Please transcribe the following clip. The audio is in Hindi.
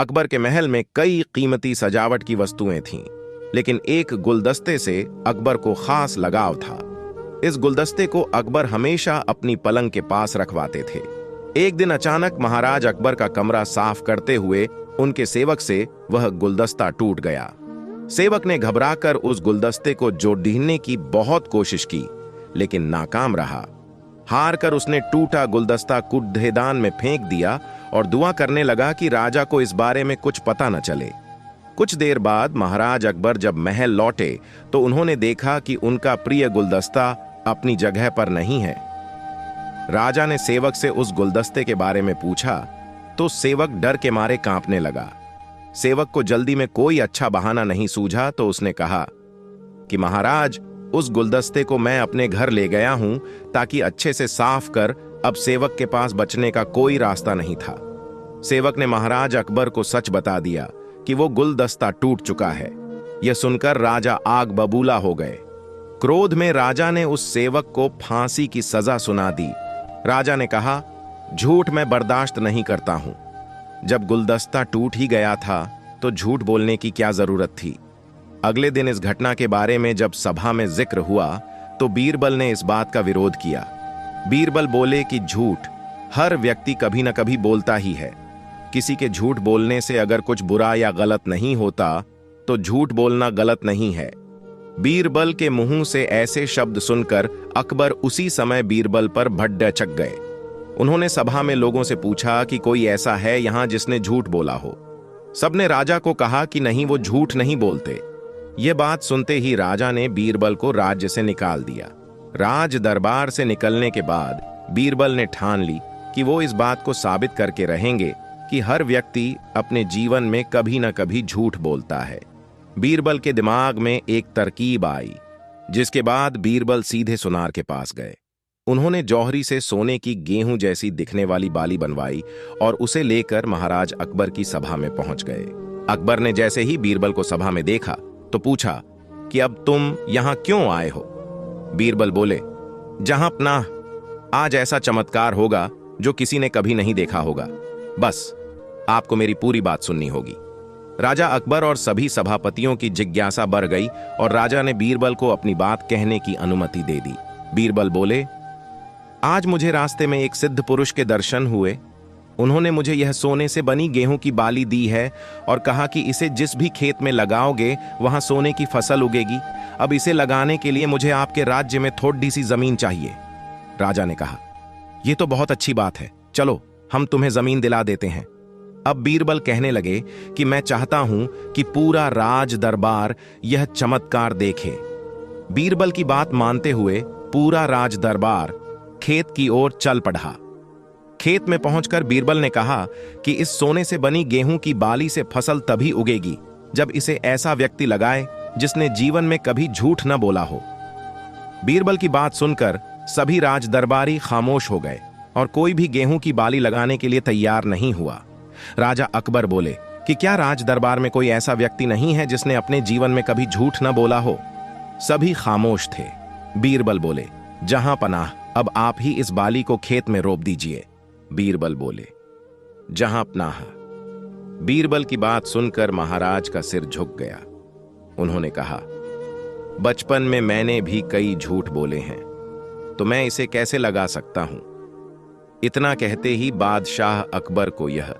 अकबर के महल में कई कीमती सजावट की वस्तुएं थीं, लेकिन एक गुलदस्ते से अकबर को खास लगाव था। इस गुलदस्ते को अकबर हमेशा अपनी पलंग के पास रखवाते थे। एक दिन अचानक महाराज अकबर का कमरा साफ करते हुए उनके सेवक से वह गुलदस्ता टूट गया। सेवक ने घबराकर उस गुलदस्ते को जोड़ने की बहुत कोशिश की, लेकिन नाकाम रहा। हार कर उसने टूटा गुलदस्ता कूड़ेदान में फेंक दिया और दुआ करने लगा कि राजा को इस बारे में कुछ पता न चले। कुछ देर बाद महाराज अकबर जब महल लौटे तो उन्होंने देखा कि उनका प्रिय गुलदस्ता अपनी जगह पर नहीं है। राजा ने सेवक से उस गुलदस्ते के बारे में पूछा तो सेवक डर के मारे कांपने लगा। सेवक को जल्दी में कोई अच्छा बहाना नहीं सूझा तो उसने कहा कि महाराज, उस गुलदस्ते को मैं अपने घर ले गया हूं ताकि अच्छे से साफ कर, अब सेवक के पास बचने का कोई रास्ता नहीं था। सेवक ने महाराज अकबर को सच बता दिया कि वो गुलदस्ता टूट चुका है। यह सुनकर राजा आग बबूला हो गए। क्रोध में राजा ने उस सेवक को फांसी की सजा सुना दी। राजा ने कहा, झूठ मैं बर्दाश्त नहीं करता हूं। जब गुलदस्ता टूट ही गया था तो झूठ बोलने की क्या जरूरत थी। अगले दिन इस घटना के बारे में जब सभा में जिक्र हुआ तो बीरबल ने इस बात का विरोध किया। बीरबल बोले कि झूठ हर व्यक्ति कभी न कभी बोलता ही है। किसी के झूठ बोलने से अगर कुछ बुरा या गलत नहीं होता तो झूठ बोलना गलत नहीं है। बीरबल के मुंह से ऐसे शब्द सुनकर अकबर उसी समय बीरबल पर भड़क गए। उन्होंने सभा में लोगों से पूछा कि कोई ऐसा है यहां जिसने झूठ बोला हो। सबने राजा को कहा कि नहीं, वो झूठ नहीं बोलते। यह बात सुनते ही राजा ने बीरबल को राज्य से निकाल दिया। राज दरबार से निकलने के बाद बीरबल ने ठान ली कि वो इस बात को साबित करके रहेंगे कि हर व्यक्ति अपने जीवन में कभी न कभी झूठ बोलता है। बीरबल के दिमाग में एक तरकीब आई, जिसके बाद बीरबल सीधे सुनार के पास गए। उन्होंने जौहरी से सोने की गेहूं जैसी दिखने वाली बाली बनवाई और उसे लेकर महाराज अकबर की सभा में पहुंच गए। अकबर ने जैसे ही बीरबल को सभा में देखा तो पूछा कि अब तुम यहां क्यों आए हो। बीरबल बोले, जहां पनाह, आज ऐसा चमत्कार होगा जो किसी ने कभी नहीं देखा होगा। बस आपको मेरी पूरी बात सुननी होगी। राजा अकबर और सभी सभापतियों की जिज्ञासा बढ़ गई और राजा ने बीरबल को अपनी बात कहने की अनुमति दे दी। बीरबल बोले, आज मुझे रास्ते में एक सिद्ध पुरुष के दर्शन हुए। उन्होंने मुझे यह सोने से बनी गेहूं की बाली दी है और कहा कि इसे जिस भी खेत में लगाओगे वहां सोने की फसल उगेगी। अब इसे लगाने के लिए मुझे आपके राज्य में थोड़ी सी जमीन चाहिए। राजा ने कहा, यह तो बहुत अच्छी बात है, चलो हम तुम्हें जमीन दिला देते हैं। अब बीरबल कहने लगे कि मैं चाहता हूं कि पूरा राज दरबार यह चमत्कार देखे। बीरबल की बात मानते हुए पूरा राज दरबार खेत की ओर चल पड़ा। खेत में पहुंचकर बीरबल ने कहा कि इस सोने से बनी गेहूं की बाली से फसल तभी उगेगी जब इसे ऐसा व्यक्ति लगाए जिसने जीवन में कभी झूठ न बोला हो। बीरबल की बात सुनकर सभी राज दरबारी खामोश हो गए और कोई भी गेहूं की बाली लगाने के लिए तैयार नहीं हुआ। राजा अकबर बोले कि क्या राज दरबार में कोई ऐसा व्यक्ति नहीं है जिसने अपने जीवन में कभी झूठ न बोला हो। सभी खामोश थे। बीरबल बोले, जहां पनाह, अब आप ही इस बाली को खेत में रोप दीजिए। बीरबल बोले, जहां पनाह। बीरबल की बात सुनकर महाराज का सिर झुक गया। उन्होंने कहा, बचपन में मैंने भी कई झूठ बोले हैं, तो मैं इसे कैसे लगा सकता हूं। इतना कहते ही बादशाह अकबर को यह